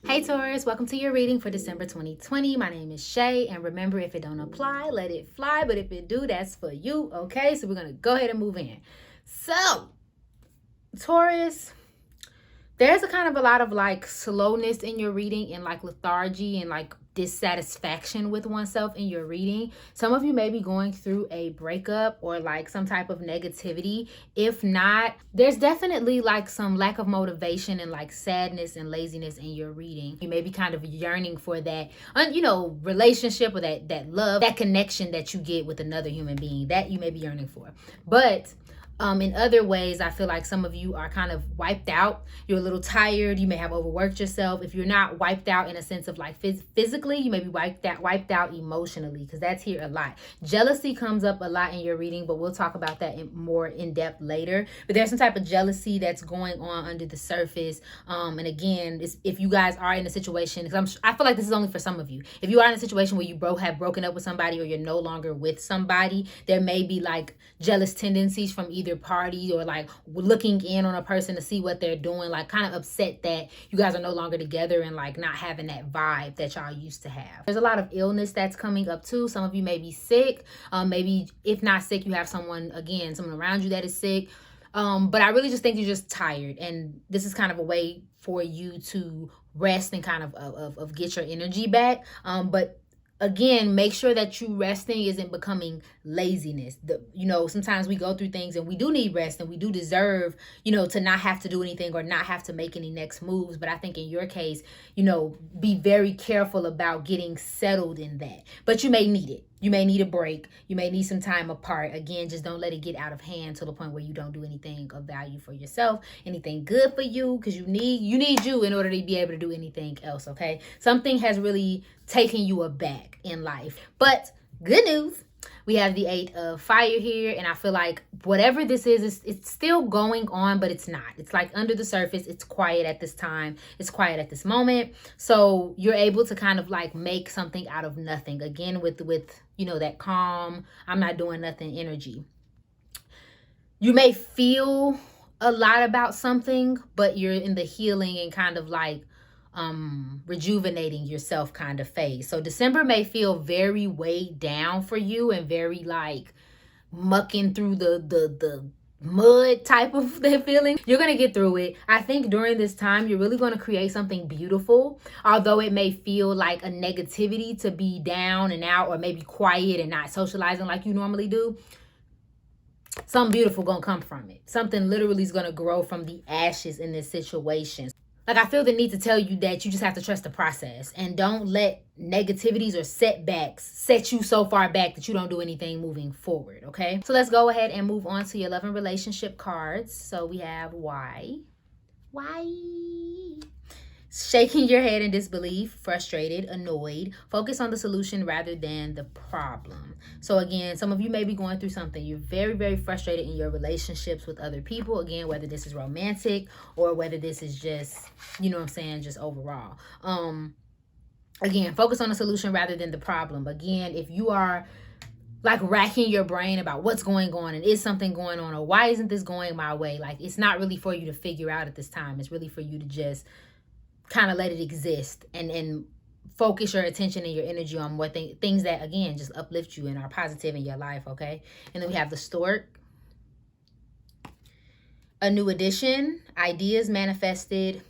Hey Taurus, welcome to your reading for December 2020. My name is Shay, and remember, if it don't apply, let it fly, but if it do, that's for you, okay? So we're going to go ahead and move in. So, Taurus, there's a lot of like slowness in your reading and like lethargy and like dissatisfaction with oneself in your reading. Some of you may be going through a breakup or like some type of negativity. If not, there's definitely like some lack of motivation and like sadness and laziness in your reading. You may be kind of yearning for that, relationship or that love, that connection that you get with another human being that you may be yearning for. But in other ways, I feel like some of you are kind of wiped out. You're a little tired. You may have overworked yourself. If you're not wiped out in a sense of like physically, you may be wiped out emotionally, because that's here a lot. Jealousy comes up a lot in your reading, but we'll talk about that more in depth later. But there's some type of jealousy that's going on under the surface. And again, if you guys are in a situation, because I feel like this is only for some of you. If you are in a situation where you have broken up with somebody or you're no longer with somebody, there may be like jealous tendencies from either party, or like looking in on a person to see what they're doing, like kind of upset that you guys are no longer together and like not having that vibe that y'all used to have. There's a lot of illness that's coming up too. Some of you may be sick. Maybe if not sick, you have someone around you that is sick. But I really just think you're just tired, and this is kind of a way for you to rest and kind of get your energy back. But again, make sure that you resting isn't becoming laziness. Sometimes we go through things and we do need rest, and we do deserve, to not have to do anything or not have to make any next moves. But I think in your case, be very careful about getting settled in that. But you may need it. You may need a break. You may need some time apart. Again, just don't let it get out of hand to the point where you don't do anything of value for yourself, anything good for you, because you need you in order to be able to do anything else, okay? Something has really taken you aback in life. But good news, we have the 8 of Fire here, and I feel like whatever this is, it's still going on, but it's not. It's like under the surface. It's quiet at this time. It's quiet at this moment. So you're able to kind of like make something out of nothing. Again, with that calm, I'm not doing nothing energy. You may feel a lot about something, but you're in the healing and kind of like rejuvenating yourself kind of phase. So December may feel very weighed down for you and very like mucking through the mud type of that feeling. You're going to get through it. I think during this time, you're really going to create something beautiful, although it may feel like a negativity to be down and out, or maybe quiet and not socializing like you normally do. Something beautiful going to come from it. Something literally is going to grow from the ashes in this situation. Like, I feel the need to tell you that you just have to trust the process, and don't let negativities or setbacks set you so far back that you don't do anything moving forward, okay? So let's go ahead and move on to your love and relationship cards. So we have why? Shaking your head in disbelief, frustrated, annoyed. Focus on the solution rather than the problem. So again, some of you may be going through something. You're very, very frustrated in your relationships with other people. Again, whether this is romantic or whether this is just, just overall. Again, focus on the solution rather than the problem. Again, if you are like racking your brain about what's going on and is something going on, or why isn't this going my way, like it's not really for you to figure out at this time. It's really for you to just kind of let it exist and focus your attention and your energy on what things that, again, just uplift you and are positive in your life, okay? And then we have the Stork. A new addition, ideas manifested,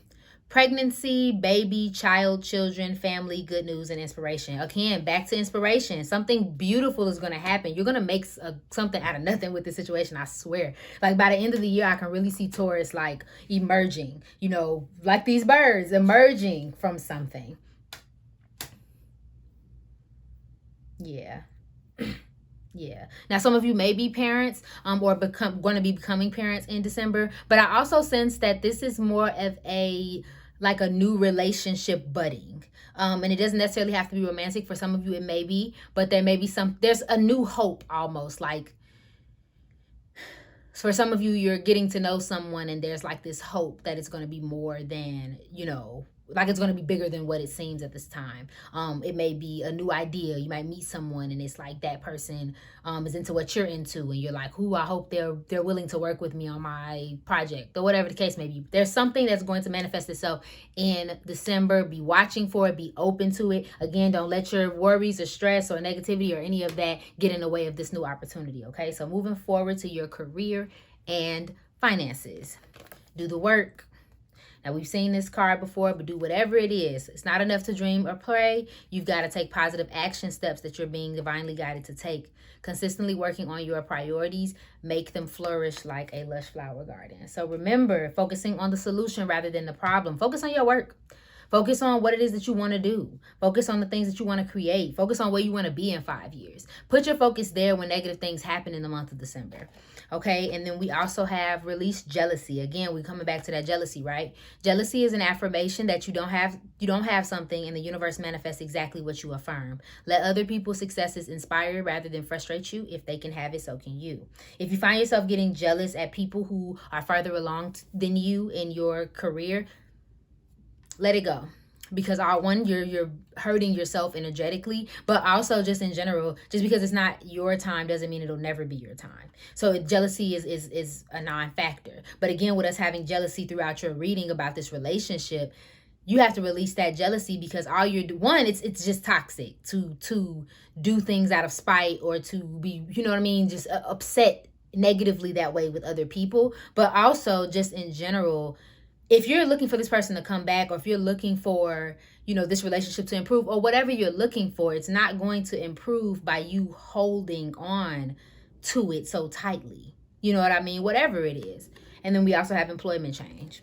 pregnancy, baby, child, children, family, good news, and inspiration. Again, back to inspiration. Something beautiful is going to happen. You're going to make something out of nothing with this situation, I swear. Like by the end of the year, I can really see Taurus like emerging, like these birds emerging from something. Yeah. Yeah. Now, some of you may be parents or going to be becoming parents in December, but I also sense that this is more of a new relationship budding. And it doesn't necessarily have to be romantic. For some of you, it may be, but there's a new hope almost. Like for some of you, you're getting to know someone and there's like this hope that it's going to be more than, like it's going to be bigger than what it seems at this time. It may be a new idea. You might meet someone and it's like that person is into what you're into, and you're like, I hope they're willing to work with me on my project, or whatever the case may be. There's something that's going to manifest itself in December. Be watching for it, be open to it. Again, don't let your worries or stress or negativity or any of that get in the way of this new opportunity. Okay, so moving forward to your career and finances, do the work. Now, we've seen this card before, but do whatever it is. It's not enough to dream or pray. You've got to take positive action steps that you're being divinely guided to take. Consistently working on your priorities, make them flourish like a lush flower garden. So remember, focusing on the solution rather than the problem. Focus on your work. Focus on what it is that you want to do. Focus on the things that you want to create. Focus on where you want to be in 5 years. Put your focus there when negative things happen in the month of December. Okay, and then we also have release jealousy. Again, we're coming back to that jealousy, right? Jealousy is an affirmation that you don't have something, and the universe manifests exactly what you affirm. Let other people's successes inspire rather than frustrate you. If they can have it, so can you. If you find yourself getting jealous at people who are farther along than you in your career, let it go. Because one, you're hurting yourself energetically, but also just in general, just because it's not your time doesn't mean it'll never be your time. So jealousy is a non-factor. But again, with us having jealousy throughout your reading about this relationship, you have to release that jealousy, because all you're doing, it's just toxic to do things out of spite, or to be, you know what I mean, just upset negatively that way with other people. But also just in general, if you're looking for this person to come back, or if you're looking for, this relationship to improve, or whatever you're looking for, it's not going to improve by you holding on to it so tightly. You know what I mean? Whatever it is. And then we also have employment change.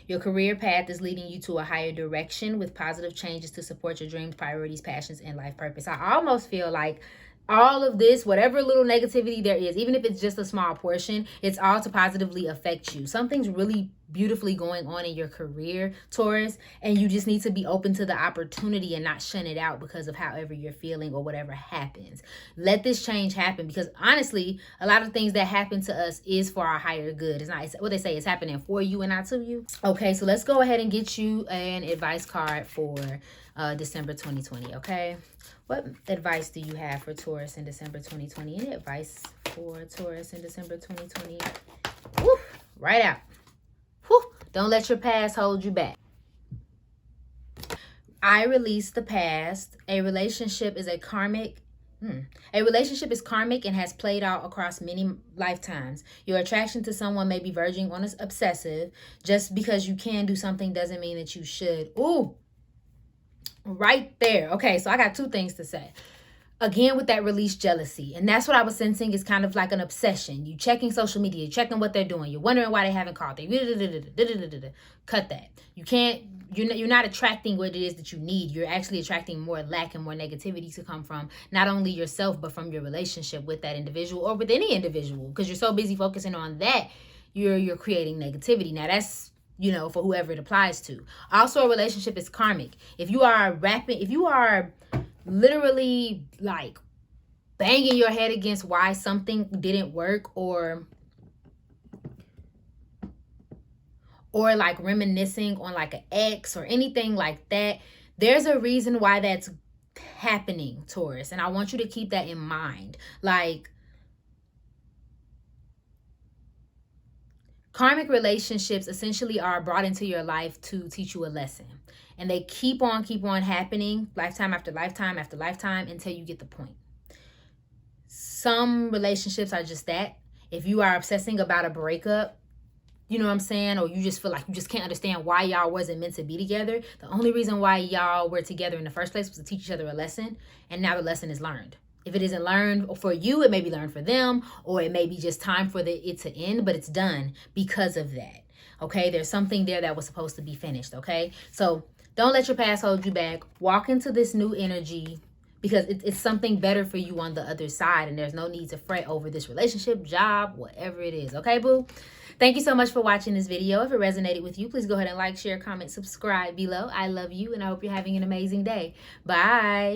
Your career path is leading you to a higher direction with positive changes to support your dreams, priorities, passions, and life purpose. I almost feel like all of this, whatever little negativity there is, even if it's just a small portion, it's all to positively affect you. Something's really beautifully going on in your career, Taurus, and you just need to be open to the opportunity and not shun it out because of however you're feeling or whatever happens. Let this change happen, because honestly, a lot of things that happen to us is for our higher good. It's not what they say, it's happening for you and not to you. Okay, so let's go ahead and get you an advice card for December 2020, okay? What advice do you have for Taurus in December 2020? Any advice for Taurus in December 2020? Woo, right out. Woo, don't let your past hold you back. I release the past. A relationship is karmic and has played out across many lifetimes. Your attraction to someone may be verging on obsessive. Just because you can do something doesn't mean that you should. Ooh. Right there. Okay, so I got two things to say. Again, with that release jealousy. And that's what I was sensing is kind of like an obsession. You checking social media, you checking what they're doing. You're wondering why they haven't called. Cut that. You're not attracting what it is that you need. You're actually attracting more lack and more negativity to come from not only yourself, but from your relationship with that individual, or with any individual. Because you're so busy focusing on that, you're creating negativity. Now that's, for whoever it applies to. Also, a relationship is karmic. If you are literally like banging your head against why something didn't work, or like reminiscing on like an ex or anything like that, there's a reason why that's happening, Taurus. And I want you to keep that in mind. Like, karmic relationships essentially are brought into your life to teach you a lesson. And they keep on happening lifetime after lifetime after lifetime until you get the point. Some relationships are just that. If you are obsessing about a breakup, you know what I'm saying? Or you just feel like you just can't understand why y'all wasn't meant to be together. The only reason why y'all were together in the first place was to teach each other a lesson. And now the lesson is learned. If it isn't learned for you, it may be learned for them, or it may be just time for it to end, but it's done because of that. Okay, there's something there that was supposed to be finished. Okay, so don't let your past hold you back. Walk into this new energy, because it's something better for you on the other side, and there's no need to fret over this relationship, job, whatever it is. Okay, boo? Thank you so much for watching this video. If it resonated with you, please go ahead and like, share, comment, subscribe below. I love you, and I hope you're having an amazing day. Bye.